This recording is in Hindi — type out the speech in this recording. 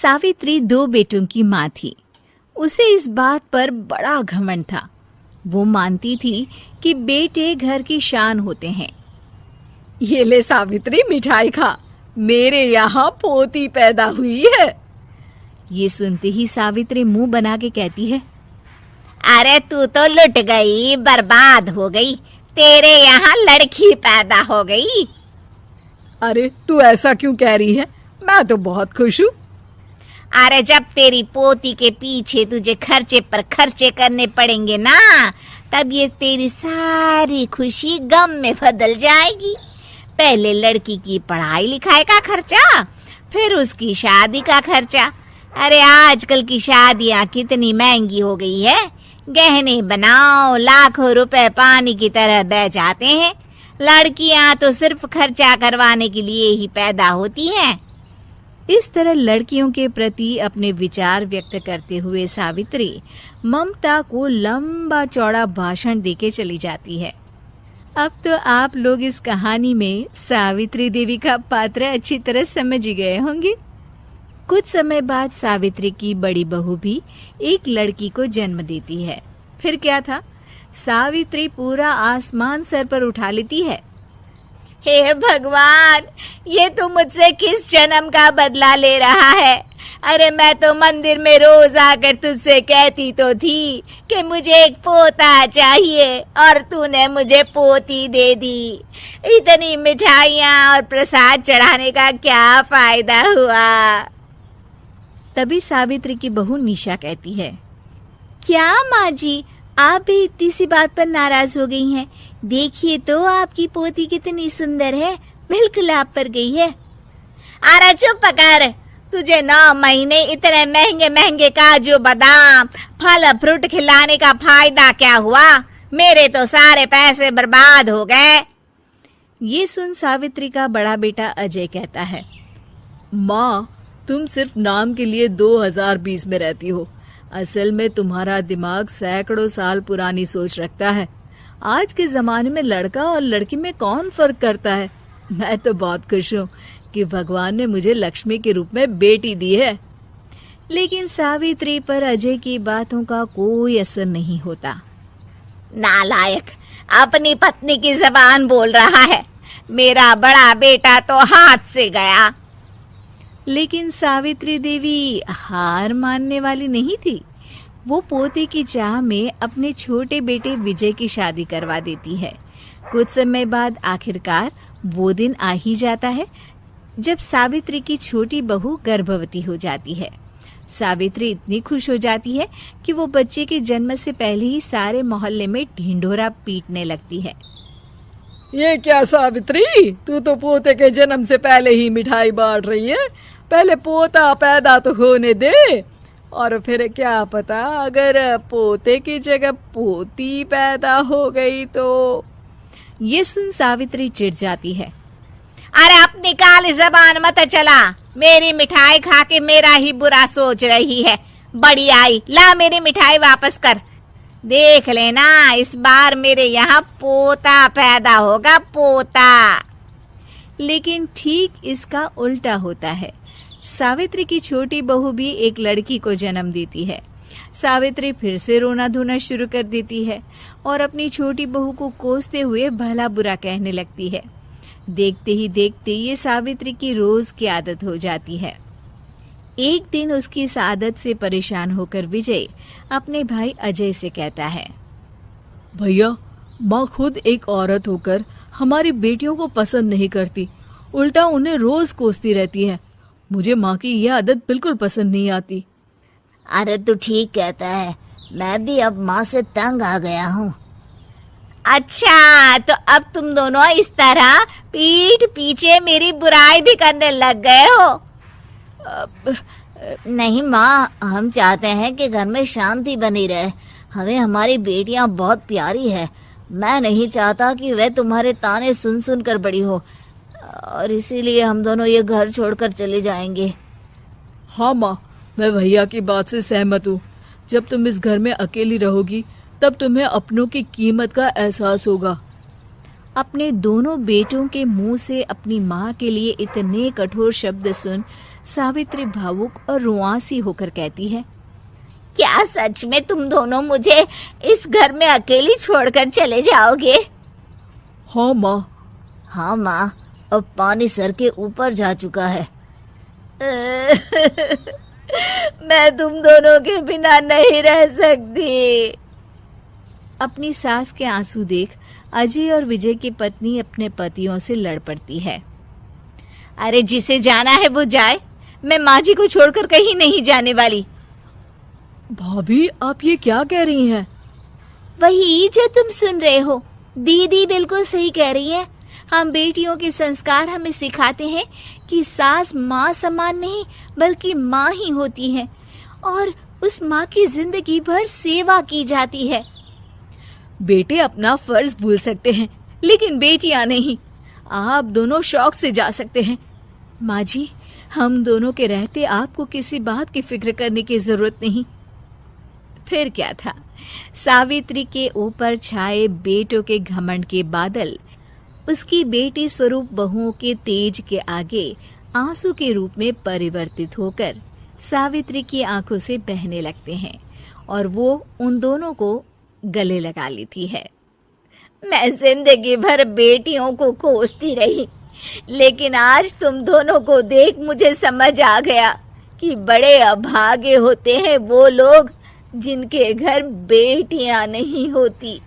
सावित्री 2 बेटों की माँ थी। उसे इस बात पर बड़ा घमंड था। वो मानती थी कि बेटे घर की शान होते हैं। ये ले सावित्री, मिठाई खा, मेरे यहाँ पोती पैदा हुई है। ये सुनते ही सावित्री मुंह बना के कहती है, अरे तू तो लुट गई, बर्बाद हो गई, तेरे यहाँ लड़की पैदा हो गई। अरे तू ऐसा क्यों कह रही है, मैं तो बहुत खुश हूँ। अरे जब तेरी पोती के पीछे तुझे खर्चे पर खर्चे करने पड़ेंगे ना, तब ये तेरी सारी खुशी गम में बदल जाएगी। पहले लड़की की पढ़ाई लिखाई का खर्चा, फिर उसकी शादी का खर्चा। अरे आजकल की शादियाँ कितनी महंगी हो गई है। गहने बनाओ, लाखों रुपए पानी की तरह बह जाते हैं। लड़कियाँ तो सिर्फ खर्चा करवाने के लिए ही पैदा होती हैं। इस तरह लड़कियों के प्रति अपने विचार व्यक्त करते हुए सावित्री ममता को लंबा चौड़ा भाषण देके चली जाती है। अब तो आप लोग इस कहानी में सावित्री देवी का पात्र अच्छी तरह समझ ही गए होंगे। कुछ समय बाद सावित्री की बड़ी बहू भी एक लड़की को जन्म देती है। फिर क्या था, सावित्री पूरा आसमान सर पर उठा लेती है। हे भगवान, ये तू मुझसे किस जन्म का बदला ले रहा है? अरे मैं तो मंदिर में रोज आकर तुझसे कहती तो थी कि मुझे एक पोता चाहिए, और तूने मुझे पोती दे दी। इतनी मिठाइयाँ और प्रसाद चढ़ाने का क्या फायदा हुआ? तभी सावित्री की बहू निशा कहती है, क्या माँ जी, आप भी इतनी सी बात पर नाराज हो गई हैं? देखिए तो आपकी पोती कितनी सुंदर है, बिल्कुल आप पर गई है। अरे चुप कर, तुझे 9 महीने इतने महंगे महंगे काजू बादाम फल फ्रूट खिलाने का फायदा क्या हुआ? मेरे तो सारे पैसे बर्बाद हो गए। ये सुन सावित्री का बड़ा बेटा अजय कहता है, माँ, तुम सिर्फ नाम के लिए 2020 में रहती हो। असल में तुम्हारा दिमाग सैकड़ों साल पुरानी सोच रखता है। आज के जमाने में लड़का और लड़की में कौन फर्क करता है। मैं तो बहुत खुश हूँ कि भगवान ने मुझे लक्ष्मी के रूप में बेटी दी है। लेकिन सावित्री पर अजय की बातों का कोई असर नहीं होता। नालायक, अपनी पत्नी की जबान बोल रहा है। मेरा बड़ा बेटा तो हाथ से गया। लेकिन सावित्री देवी हार मानने वाली नहीं थी। वो पोते की चाह में अपने छोटे बेटे विजय की शादी करवा देती है। कुछ समय बाद आखिरकार वो दिन आ ही जाता है जब सावित्री की छोटी बहू गर्भवती हो जाती है। सावित्री इतनी खुश हो जाती है कि वो बच्चे के जन्म से पहले ही सारे मोहल्ले में ढिंढोरा पीटने लगती है। ये क्या सावित्री, तू तो पोते के जन्म से पहले ही मिठाई बांट रही है। पहले पोता पैदा तो होने दे, और फिर क्या पता अगर पोते की जगह पोती पैदा हो गई तो। ये सुन सावित्री चिढ़ जाती है। अरे अपनी काली जबान मत चला, मेरी मिठाई खा के मेरा ही बुरा सोच रही है। बड़ी आई, ला मेरी मिठाई वापस कर। देख लेना, इस बार मेरे यहाँ पोता पैदा होगा, पोता। लेकिन ठीक इसका उल्टा होता है। सावित्री की छोटी बहू भी एक लड़की को जन्म देती है। सावित्री फिर से रोना धोना शुरू कर देती है और अपनी छोटी बहू को कोसते हुए भला बुरा कहने लगती है। देखते ही देखते ये सावित्री की रोज की आदत हो जाती है। एक दिन उसकी इस आदत से परेशान होकर विजय अपने भाई अजय से कहता है, भैया, माँ खुद एक औरत होकर हमारी बेटियों को पसंद नहीं करती, उल्टा उन्हें रोज कोसती रहती है। मुझे माँ की यह आदत बिल्कुल पसंद नहीं आती। अरे तू ठीक कहता है, मैं भी अब माँ से तंग आ गया हूँ। अच्छा, तो अब तुम दोनों इस तरह पीठ पीछे मेरी बुराई भी करने लग गए हो? नहीं माँ, हम चाहते हैं कि घर में शांति बनी रहे। हमें हमारी बेटियाँ बहुत प्यारी है। मैं नहीं चाहता कि वह तुम्हारे ताने सुन सुन कर बड़ी हो, और इसीलिए हम दोनों ये घर छोड़कर चले जाएंगे। हाँ माँ, मैं भैया की बात से सहमत हूँ। जब तुम इस घर में अकेली रहोगी तब तुम्हें अपनों की कीमत का एहसास होगा। अपने दोनों बेटों के मुंह से अपनी माँ के लिए इतने कठोर शब्द सुन सावित्री भावुक और रुआंसी होकर कहती है, क्या सच में तुम दोनों मुझे इस घर में अकेली छोड़कर चले जाओगे? हाँ माँ। हाँ माँ, अब पानी सर के ऊपर जा चुका है। मैं तुम दोनों के बिना नहीं रह सकती। अपनी सास के आंसू देख अजय और विजय की पत्नी अपने पतियों से लड़ पड़ती है। अरे जिसे जाना है वो जाए, मैं माँ जी को छोड़कर कहीं नहीं जाने वाली। भाभी आप ये क्या कह रही हैं? वही जो तुम सुन रहे हो, दीदी बिल्कुल सही कह रही है। हम बेटियों के संस्कार हमें सिखाते हैं कि सास माँ समान नहीं बल्कि माँ ही होती है और उस माँ की जिंदगी भर सेवा की जाती है। बेटे अपना फर्ज भूल सकते हैं लेकिन बेटियां नहीं। आप दोनों शौक से जा सकते हैं। माँ जी, हम दोनों के रहते आपको किसी बात की फिक्र करने की जरूरत नहीं। फिर क्या था, सावित्री के ऊपर छाए बेटों के घमंड के बादल उसकी बेटी स्वरूप बहुओं के तेज के आगे आंसू के रूप में परिवर्तित होकर सावित्री की आंखों से बहने लगते हैं और वो उन दोनों को गले लगा लेती है। मैं जिंदगी भर बेटियों को कोसती रही, लेकिन आज तुम दोनों को देख मुझे समझ आ गया कि बड़े अभागे होते हैं वो लोग जिनके घर बेटियां नहीं होती।